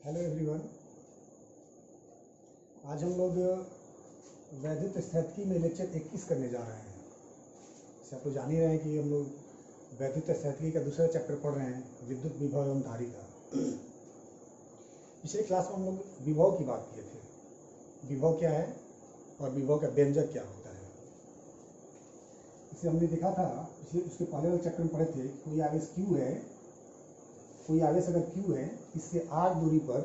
Hello everyone. आज हम लोग वैद्युत स्थैतिकी में लेक्चर 21 करने जा रहे हैं। जैसे आप लोग जान ही रहे हैं कि हम लोग वैद्युत स्थैतिकी का दूसरा चैप्टर पढ़ रहे हैं, विद्युत विभव एवं धारिता। पिछले क्लास में हम लोग विभव की बात किए थे। विभव क्या है और विभव का व्यंजक क्या होता है, इसे हमने देखा था। उसके पहले वाले चैप्टर में पढ़े थे। कोई आवेश Q है, कोई आवेश अगर Q है, इससे r दूरी पर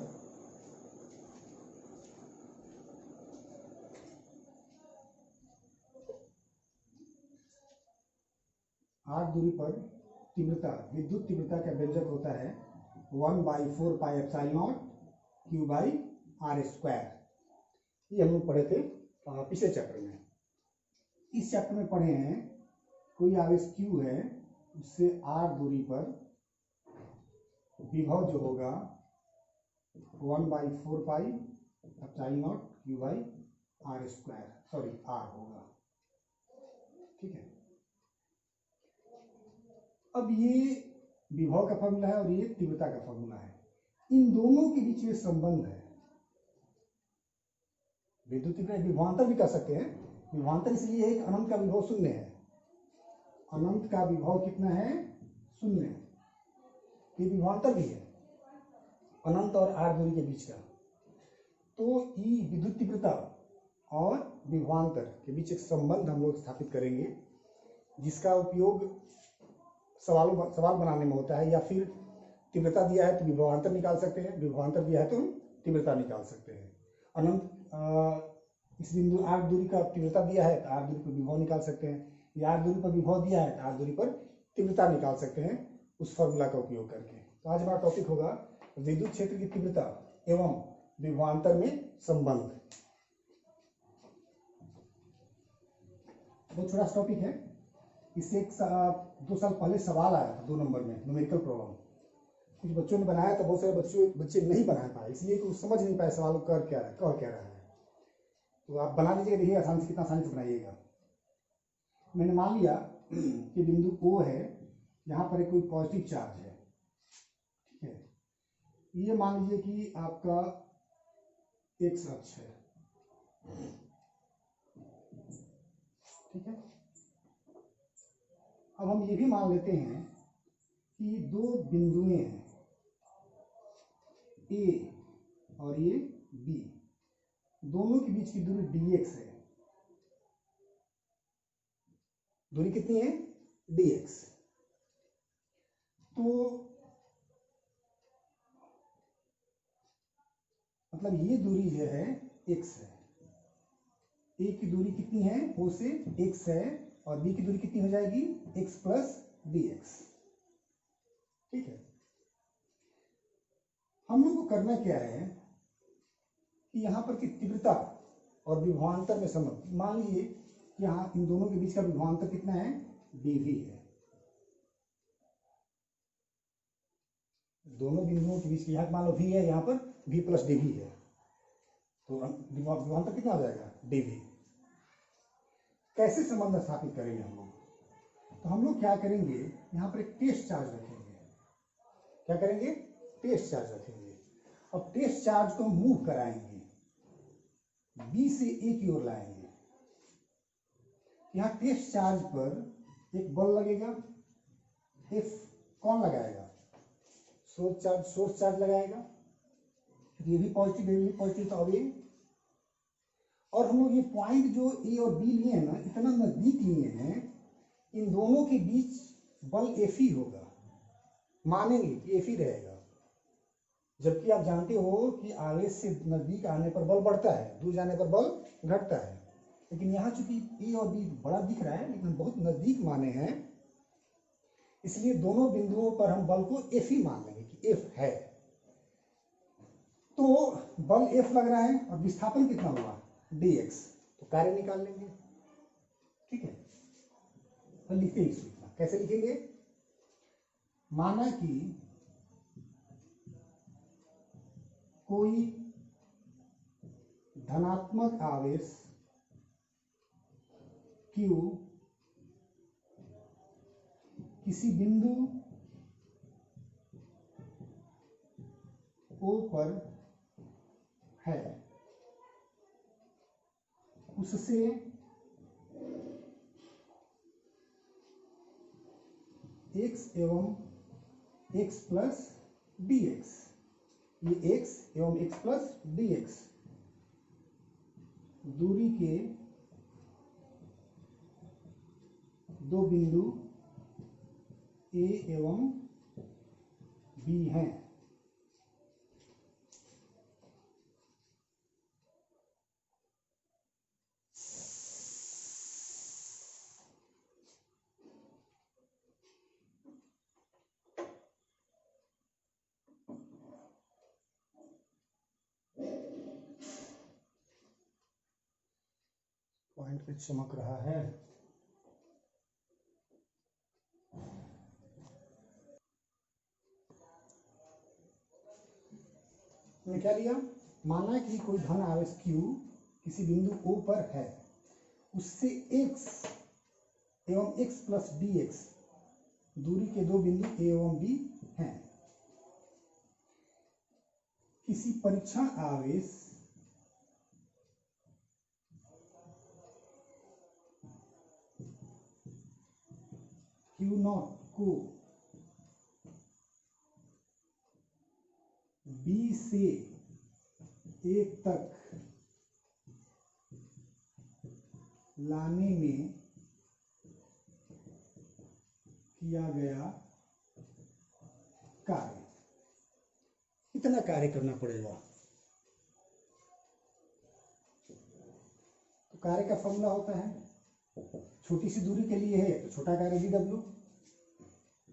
तीव्रता, विद्युत तीव्रता का व्यंजक होता है 1/4 pi epsilon naught Q by R square. ये हम लोग पढ़े थे पिछले चैप्टर में। इस चैप्टर में पढ़े हैं कोई आवेश Q है, उससे r दूरी पर विभव जो होगा 1/4 pi epsilon naught Q by R square, sorry R होगा। ठीक है। अब ये विभव का फॉर्मूला है और ये तीव्रता का फॉर्मूला है। इन दोनों के बीच में संबंध है। विद्युत तीव्रता विभवांतर भी कर सकते हैं। विभवांतर इसलिए है कि अनंत का विभव शून्य है। अनंत का विभव कितना है? शून्य। ये विभवांतर भी है अनंत और r दूरी के बीच का। तो ई विद्युत तीव्रता और विभवांतर के बीच एक संबंध हम लोग स्थापित करेंगे, जिसका उपयोग सवाल बनाने में होता है। या फिर तीव्रता दिया है तो विभवांतर निकाल सकते हैं, विभवांतर दिया है तो हम तीव्रता निकाल सकते हैं। अनंत इस बिंदु r दूरी का तीव्रता दिया है तो r दूरी पर विभव निकाल सकते हैं, या r दूरी पर विभव दिया है तो r दूरी पर तीव्रता निकाल सकते हैं उस फॉर्मूला का उपयोग करके। तो आज हमारा टॉपिक होगा विद्युत क्षेत्र की तीव्रता एवं विभवांतर में संबंध। बहुत छोटा टॉपिक है। इससे 2 साल पहले सवाल आया था 2 नंबर में, न्यूमेरिकल प्रॉब्लम। कुछ बच्चों ने बनाया था, बहुत सारे बच्चे नहीं बना पाए, इसलिए कि वो समझ नहीं पाए सवाल कह क्या रहा है। तो आप बना लीजिएगा, देखिए आसानी से, कितना आसानी से बनाइएगा। मैंने मान लिया कि बिंदु O है, यहाँ पर एक कोई पॉजिटिव चार्ज है। ठीक है। ये मान लीजिए कि आपका x अक्ष है। ठीक है। अब हम ये भी मान लेते हैं कि 2 बिंदुएं हैं, A और ये B, दोनों के बीच की दूरी dx है। दूरी कितनी है? dx। तो मतलब ये दूरी जो है x है। A की दूरी कितनी है? O से x है, और B की दूरी कितनी हो जाएगी? x plus dx। ठीक है। हम लोग को करना क्या है कि यहाँ पर की तीव्रता और विभवांतर में संबंध। मान लीजिए कि यहाँ इन दोनों के बीच का विभवांतर कितना है? dv है। दोनों बिंदुओं के बीच की, यहाँ मान लो v है, यहाँ पर v प्लस dv है, तो विभवांतर कितना हो जाएगा? dv। कैसे संबंध स्थापित करेंगे हम लोग? तो हम लोग क्या करेंगे, यहाँ पर एक टेस्ट चार्ज रखेंगे। क्या करेंगे? टेस्ट चार्ज रखेंगे। अब टेस्ट चार्ज को हम मूव कराएंगे, B से A की ओर लाएंगे। यहाँ टेस्ट चार्ज पर एक बल लगेगा, F। कौन लगाएगा? सोर्स चार्ज लगाएगा। ये भी पॉजिटिव, ये भी पॉजिटिव, तो अब ये, और हम लोग ये पॉइंट जो A और B लिए हैं ना, इतना नजदीक लिए हैं, इन दोनों के बीच बल F ही होगा। मानेंगे कि F ही रहेगा, जबकि आप जानते हो कि आवेश से नजदीक आने पर बल बढ़ता है, दूर जाने पर बल घटता है। लेकिन यहाँ चूंकि A और B बड़ा दिख रहा है, लेकिन बहुत नजदीक माने हैं, इसलिए दोनों बिंदुओं पर हम बल को F ही मान लेंगे कि F है। तो बल F लग रहा है और विस्थापन कितना हुआ? dx। तो कार्य निकाल लेंगे। ठीक है। तो लिखते हैं इसको। कैसे लिखेंगे? माना कि कोई धनात्मक आवेश Q किसी बिंदु O पर है उससे x एवं x प्लस dx, ये x एवं x प्लस dx दूरी के दो बिंदु A एवं B हैं। पॉइंट पे चमक रहा है। मैंने क्या लिया, माना कि कोई धन आवेश Q किसी बिंदु O पर है, उससे x एवं x प्लस dx दूरी के दो बिंदु A एवं B हैं। किसी परीक्षण आवेश Q0 को B से A तक लाने में किया गया कार्य, कितना कार्य करना पड़ेगा। तो कार्य का फॉर्मूला होता है, छोटी सी दूरी के लिए है तो छोटा कार्य dw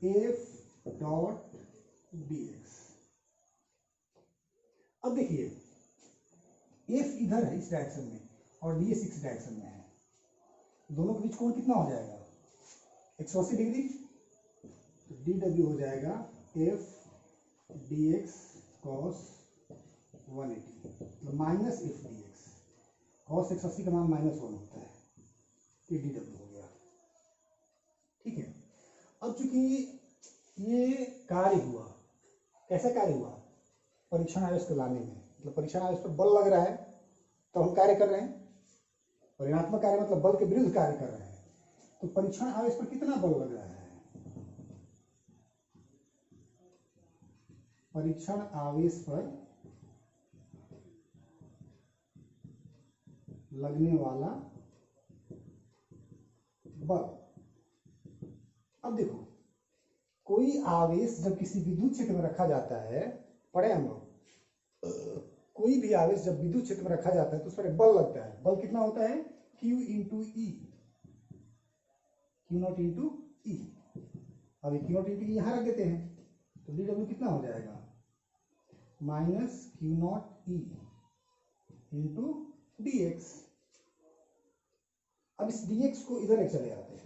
f डॉट dx। अब देखिए f इधर है इस डायरेक्शन में और ds इस डायरेक्शन में है, दोनों के बीच कोण कितना हो जाएगा 180 डिग्री। तो dw हो जाएगा f dx cos 180 मतलब माइनस f dx, cos 180 का मान -1 होता है, ये dw हो गया। ठीक है, अब चूंकि ये कार्य हुआ, कैसा कार्य हुआ, परीक्षण आवेश को लाने में, मतलब परीक्षण आवेश पर बल लग रहा है तो हम कार्य कर रहे हैं, और ऋणात्मक कार्य मतलब बल के विरुद्ध कार्य कर रहे हैं। तो परीक्षण आवेश पर कितना बल लग रहा है, परीक्षण आवेश पर लगने वाला बल। अब देखो कोई आवेश जब किसी विद्युत क्षेत्र में रखा जाता है, पढ़े हम लोग, कोई भी आवेश जब विद्युत क्षेत्र में रखा जाता है तो उस पर एक बल लगता है, बल कितना होता है Q इंटू ई, Q0 इंटू ई। अब Q0 इंटू ई यहाँ रख देते हैं तो dw कितना हो जाएगा minus Q0 E into dx। अब इस dx को इधर एक चले आते हैं,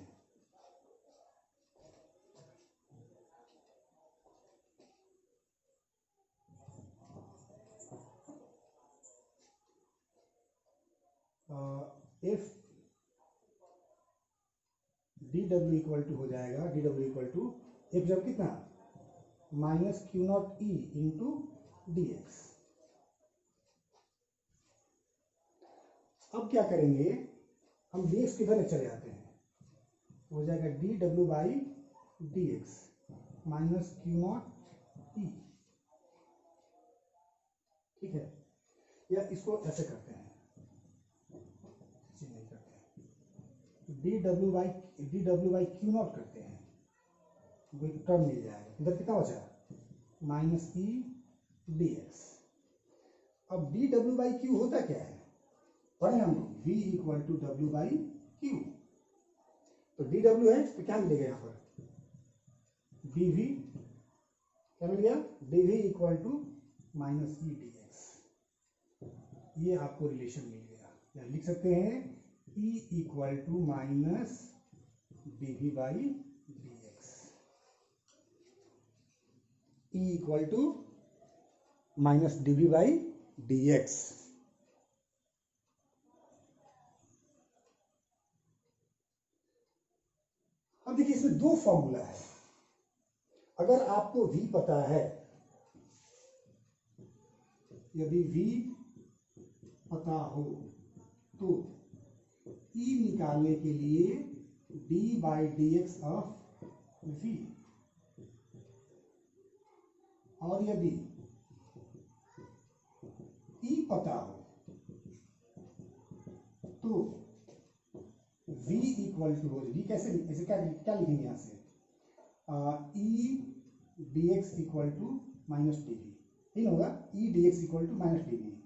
if dw इक्वल टू हो जाएगा, dw इक्वल टू एक जब कितना minus Q0 E into dx। अब क्या करेंगे, हम dx किधर चले आते हैं, हो जाएगा dw by dx minus Q0 ई। ठीक है, या इसको ऐसे करते हैं, नहीं करते हैं, dw बाई Q0 करते हैं, वो एक टर्म मिल जाएगा, इधर कितना बचा माइनस ई dx। अब dw बाई Q होता क्या है, पढ़े हम लोग v equal to w by Q. तो dw है तो क्या मिलेगा यहाँ पर dv, क्या मिल गया dv equal to minus E dx। ये आपको रिलेशन मिल गया, या लिख सकते हैं e equal to minus dv by dx, e equal to minus dv by dx। अब देखिए इसमें दो फॉर्मूला है, अगर आपको v पता है यदि v पता हो तो E निकालने के लिए d by D X of v, और यदि E पता हो तो v इक्वल टू हो, v कैसे, ऐसे क्या क्या लिखेंगे यहाँ से, E D X equal to minus D V, ठीक होगा, E D X equal to minus D V.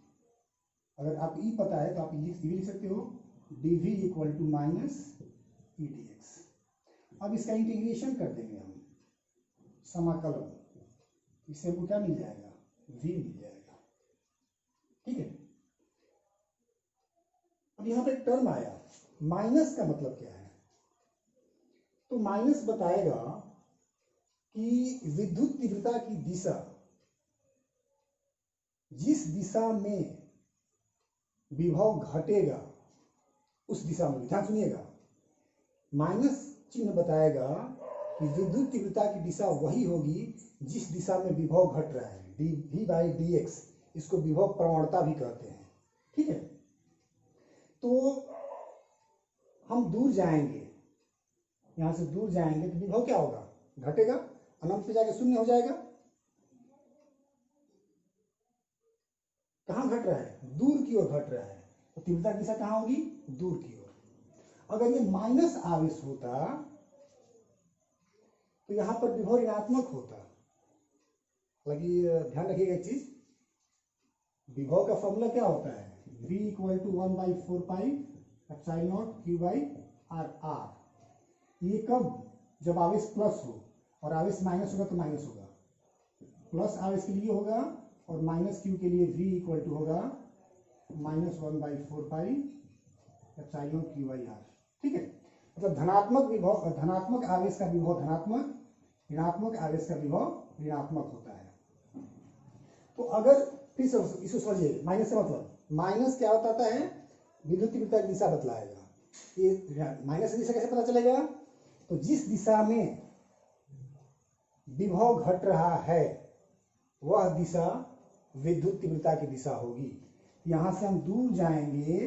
अगर आप ई पता है तो आप ये भी लिख सकते हो D V equal to minus E D X. अब इसका इंटीग्रेशन कर देंगे हम, समाकलन, इससे हमको क्या मिल जाएगा, v मिल जाएगा, ठीक है। अब यहाँ पे एक टर्म आया, माइनस का मतलब क्या है, तो माइनस बताएगा कि विद्युत तीव्रता की दिशा, जिस दिशा में विभव घटेगा उस दिशा में, ध्यान सुनिएगा, माइनस चिन्ह बताएगा कि विद्युत तीव्रता की दिशा वही होगी जिस दिशा में विभव घट रहा है, D V by D X, इसको विभव प्रवणता भी कहते हैं, ठीक है। तो हम दूर जाएंगे, यहां से दूर जाएंगे तो विभव क्या होगा, घटेगा, अनंत पे जाके शून्य हो जाएगा। कहां घट रहा है, दूर की ओर घट रहा है, तो तीव्रता की दिशा कहां होगी, दूर की ओर। अगर ये माइनस आवेश होता तो यहां पर विभव ऋणात्मक होता। हालांकि ध्यान रखिएगा एक चीज, विभव का फॉर्मूला क्या होता है, v equal to 1/4 pi epsilon naught q by R R. ये कब, जब आवेश प्लस हो, और आवेश माइनस होगा तो माइनस होगा, प्लस आवेश के लिए होगा और माइनस q के लिए v इक्वल टू होगा -1/4 pi epsilon q by R, ठीक है। मतलब धनात्मक विभव, धनात्मक आवेश का विभव धनात्मक, ऋणात्मक आवेश का विभव ऋणात्मक होता है। तो अगर फिर से इसको समझिए, माइनस से मतलब, माइनस क्या बताता है, विद्युत तीव्रता की दिशा बतलाएगा। ये माइनस की दिशा कैसे पता चलेगा, तो जिस दिशा में विभव घट रहा है वह दिशा विद्युत तीव्रता की दिशा होगी। यहां से हम दूर जाएंगे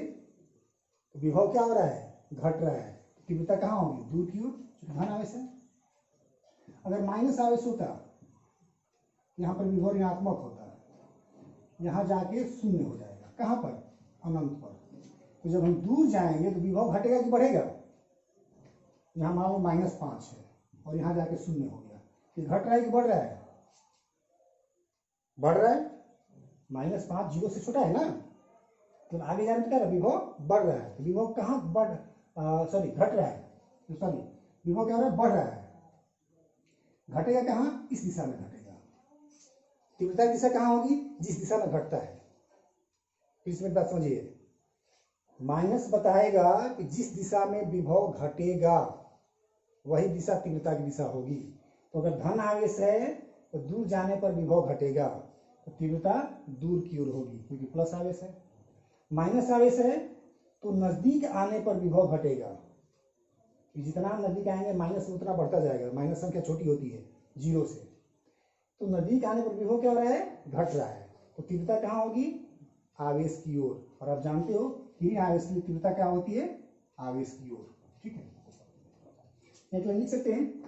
तो विभव क्या हो रहा है, घट रहा है, तीव्रता कहां होगी, दूर की ओर, धन आवेश है। अगर माइनस आवेश होता, यहां पर विभव ऋणात्मक होता, यहां जाके शून्य हो जाएगा, कहां पर, अनंत पर। तो जब हम दूर जाएंगे तो विभव घटेगा कि बढ़ेगा, यहां मान लो -5 है और यहां जाके शून्य हो गया, कि घट रहा है कि बढ़ रहा है, बढ़ रहा है, -5 जीरो से छोटा है ना, तो आगे जाने पर क्या विभव बढ़ रहा है। तो विभव कहाँ बढ़, सॉरी घट रहा है, तो सॉरी विभव क्या हो रहा है, बढ़ रहा है, घटेगा कहाँ, इस दिशा में घटेगा। तीव्रता की दिशा कहाँ होगी, जिस दिशा में घटता है। इसमें बात समझिए, माइनस बताएगा कि जिस दिशा में विभव घटेगा वही दिशा तीव्रता की दिशा होगी। तो अगर धन आवेश है तो दूर जाने पर विभव घटेगा, तो तीव्रता दूर की ओर होगी, क्योंकि प्लस आवेश है। माइनस आवेश है तो नजदीक आने पर विभव घटेगा, जितना नजदीक आएंगे माइनस उतना बढ़ता जाएगा, माइनस संख्या छोटी होती है जीरो से, तो नजदीक आने पर विभव क्या हो रहा है, घट रहा है, तो तीव्रता कहाँ होगी, आवेश की ओर। और आप जानते हो कि आवेश की तीव्रता क्या होती है, आवेश की ओर, ठीक है। एक लाइन लिख सकते हैं,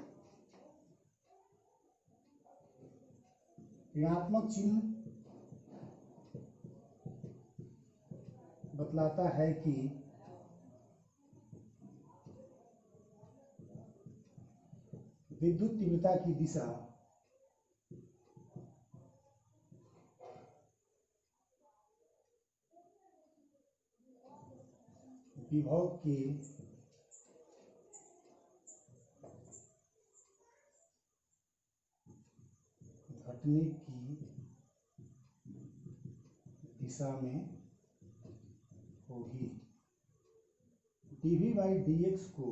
ऋणात्मक चिन्ह बतलाता है कि विद्युत तीव्रता की दिशा विभव के घटने की दिशा में होगी। dv बाई dx को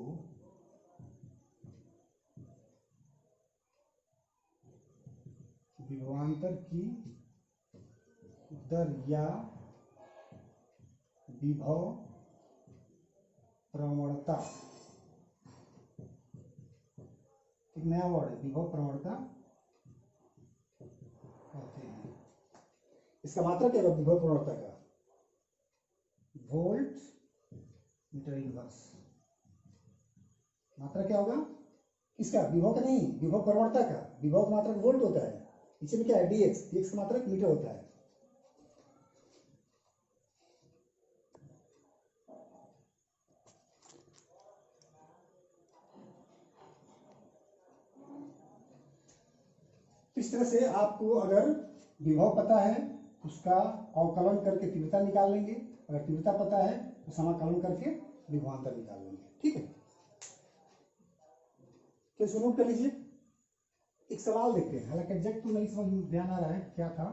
विभवांतर की दर या विभव प्रवणता, एक नया वर्ड है, विभव प्रवणता कहते हैं। इसका मात्रा क्या होगा विभव प्रवणता का, वोल्ट मीटर इनवर्स। मात्रा क्या होगा इसका, विभव का नहीं, विभव प्रवणता का। विभव का मात्रक वोल्ट होता है, इसी में क्या है dx, dx का मात्रक मीटर होता है। इस तरह से आपको अगर विभव पता है उसका अवकलन करके तीव्रता निकाल लेंगे, अगर तीव्रता पता है तो समाकलन करके विभवांतर निकाल लेंगे। ठीक है, तो इसको नोट कर लीजिए। एक सवाल देखते हैं, हालांकि एग्जैक्ट तो नहीं समझ में ध्यान आ रहा है क्या था,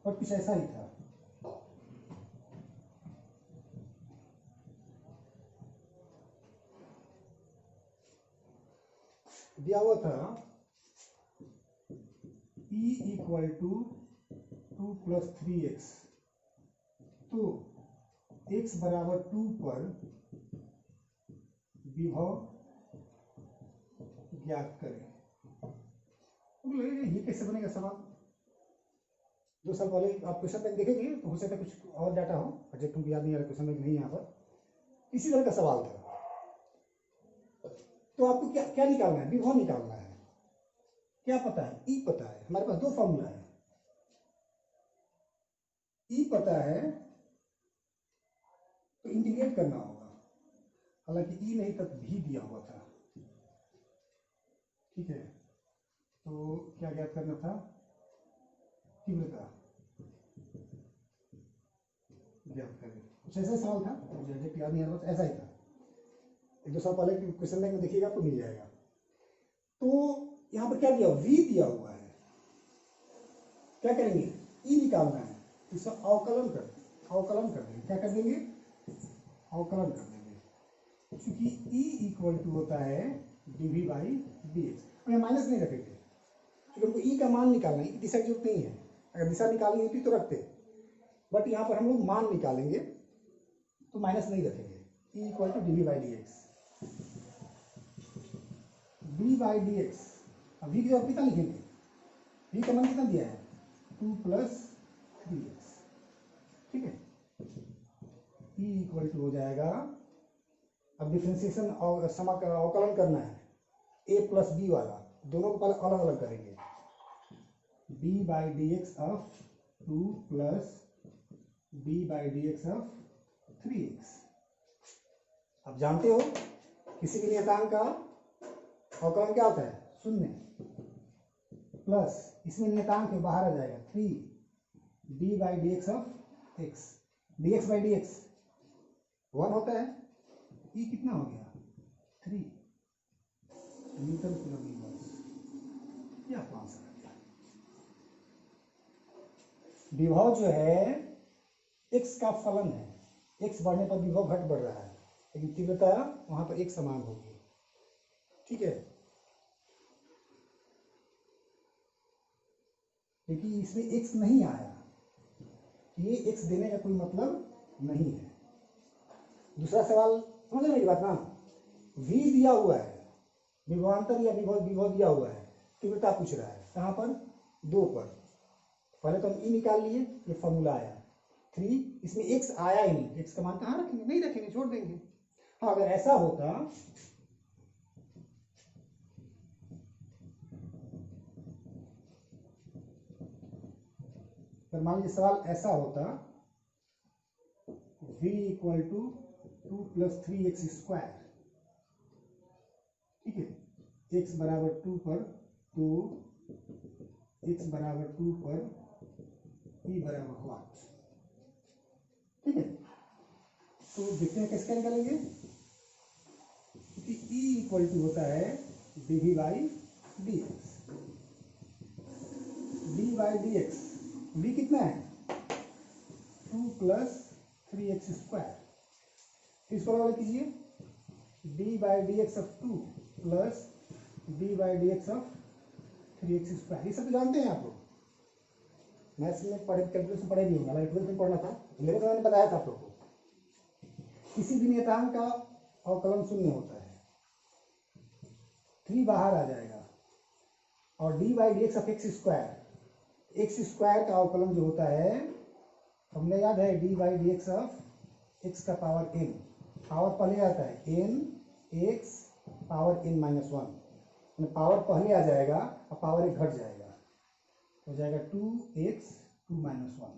और कुछ ऐसा ही था। दिया हुआ था E इक्वल टू 2 + 3x, तो x बराबर 2 पर विभव ज्ञात करें। ये कैसे बनेगा सवाल? 2 साल पहले आप क्वेश्चन बैंक देखेंगे तो हो सकता है कुछ और डाटा हो, एग्जैक्ट तुमको याद नहीं आ रहा, क्वेश्चन बैंक नहीं यहाँ पर, इसी तरह का सवाल था। तो आपको क्या क्या निकालना है, विभव निकालना है। क्या पता है, ई पता है, हमारे पास 2 फॉर्मूला है। ई पता है तो इंटीग्रेट करना होगा, हालांकि ई नहीं तक भी दिया हुआ था। ठीक है, तो क्या ज्ञात करना था, तीव्रता ज्ञात करें। कुछ ऐसा सवाल था, मुझे एग्जैक्ट याद नहीं आ रहा, ऐसा ही था। 1-2 साल पहले क्वेश्चन बैंक में देखिएगा तो मिल जाएगा। तो यहाँ पर क्या दिया, वी दिया हुआ है, क्या करेंगे, ई निकालना है, इसका अवकलन कर देंगे। क्या कर देंगे, अवकलन कर देंगे, क्योंकि ई इक्वल टू होता है dv/dx। हम माइनस नहीं रखेंगे क्योंकि हमको ई का मान निकालना है, दिशा की जरूरत नहीं है। अगर दिशा निकालनी होती तो रखते, बट यहाँ पर हम लोग मान निकालेंगे तो माइनस नहीं रखेंगे। E equal to dv/dx, d/dx। अब v की जगह कितना लिखेंगे, v का मान कितना दिया है 2 + 3x। ठीक है, e इक्वल टू हो जाएगा, अब डिफरेंशिएशन और अवकलन करना है, a + b वाला, दोनों को पहले अलग अलग करेंगे। d/dx of 2 + d/dx of 3x। अब जानते हो किसी भी नियतांक का अवकलन क्या होता है, 0 प्लस इसमें नियतांक बाहर आ जाएगा 3 d/dx ऑफ x। dx/dx 1 होता है, e कितना हो गया 3 न्यूटन किलोमीटर। ये आपको आंसर आ गया। विभव जो है x का फलन है, x बढ़ने पर विभव घट बढ़ रहा है, लेकिन तीव्रता वहां पर एक समान होगी। ठीक है, क्योंकि इसमें x नहीं आया, ये x देने का कोई मतलब नहीं है। दूसरा सवाल समझ मेरी बात ना, v दिया हुआ है, विभवांतर या विभव दिया हुआ है, तीव्रता पूछ रहा है कहाँ पर, 2 पर। पहले तो हम ई निकाल लिए, ये फॉर्मूला आया 3, इसमें x आया ही नहीं, x का मान कहाँ रखेंगे, नहीं रखेंगे, छोड़ देंगे। हाँ, अगर ऐसा होता, तो मान लीजिए सवाल ऐसा होता, v इक्वल टू 2 + 3x²। ठीक है, x बराबर 2 पर, तो x बराबर 2 पर e बराबर व्हाट। ठीक है, तो देखते हैं कैसे निकालेंगे, क्योंकि e इक्वल टू होता है dv/dx। d/dx v कितना है 2 + 3x²। इसको अलग कीजिए, d/dx of 2 + d/dx of 3x²। ये सब तो जानते हैं आप लोग, मैथ्स में पढ़े, कैलकुलेशन पढ़े भी होंगे, हमारे 12th में पढ़ना था, मेरे तो मैंने बताया था आप लोग को। किसी भी नियतांक का अवकलन 0 होता है, 3 बाहर आ जाएगा, और d/dx ऑफ x² का अवकलन जो होता है हमने याद है D by D X of x का पावर n, पावर पहले आता है n x power n minus one, power पहले आ जाएगा और पावर एक घट जाएगा, हो जाएगा 2x 2 माइनस वन,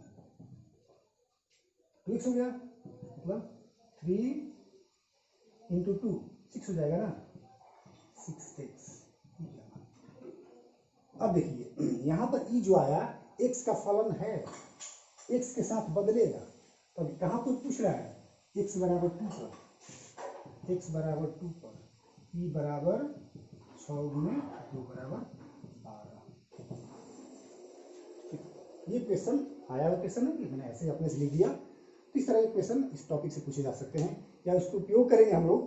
2x हो गया, मतलब 3 इंटू 2 6 हो जाएगा ना, 6x। अब देखिए यहाँ पर e जो आया x का फलन है, x के साथ बदलेगा, तो अब कहाँ पर पूछ रहा है, x बराबर 2 पर, x बराबर 2 पर, e बराबर 6 गुने 2 बराबर 12। ये क्वेश्चन आया हुआ क्वेश्चन है कि मैंने ऐसे अपने से लिख दिया। इस तरह के क्वेश्चन इस टॉपिक से पूछे जा सकते हैं, या उसको उपयोग करेंगे हम लोग।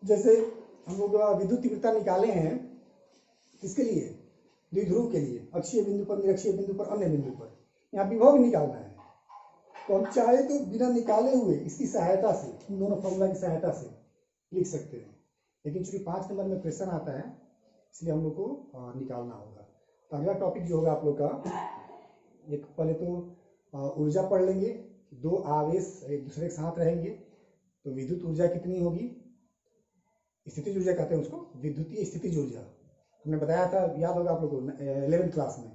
जैसे हम लोग विद्युत तीव्रता निकाले हैं, इसके लिए द्विध्रुव के लिए अक्षीय बिंदु पर, निरक्षीय बिंदु पर, अन्य बिंदु पर, यहाँ विभव निकालना है, तो हम चाहे तो बिना निकाले हुए इसकी सहायता से, इन दोनों फॉर्मूला की सहायता से लिख सकते हैं, लेकिन चूंकि 5 नंबर में प्रश्न आता है इसलिए हम लोग को निकालना होगा। तो अगला टॉपिक जो होगा आप लोग का, एक पहले तो ऊर्जा पढ़ लेंगे, दो आवेश एक दूसरे के साथ रहेंगे तो विद्युत ऊर्जा कितनी होगी, स्थितिज ऊर्जा कहते हैं उसको, विद्युतीय स्थितिज ऊर्जा। हमने बताया था, याद होगा आप लोग को 11th क्लास में।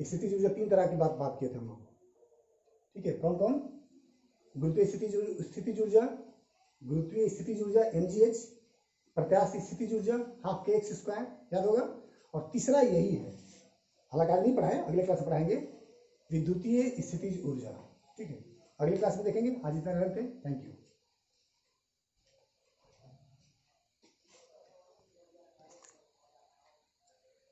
स्थितिज ऊर्जा 3 तरह की बात किए थे हम लोग, ठीक है, कौन कौन, गुरुत्वीय स्थितिज ऊर्जा, गुरुत्वीय स्थितिज ऊर्जा mgh, प्रत्यास्थ स्थितिज ऊर्जा हाफ kx², याद होगा। और तीसरा यही है, हालांकि आज नहीं पढ़ाए, अगले क्लास में पढ़ाएंगे, विद्युतीय स्थितिज ऊर्जा, ठीक है, अगली क्लास में देखेंगे। आज इतना रहते हैं, थैंक यू।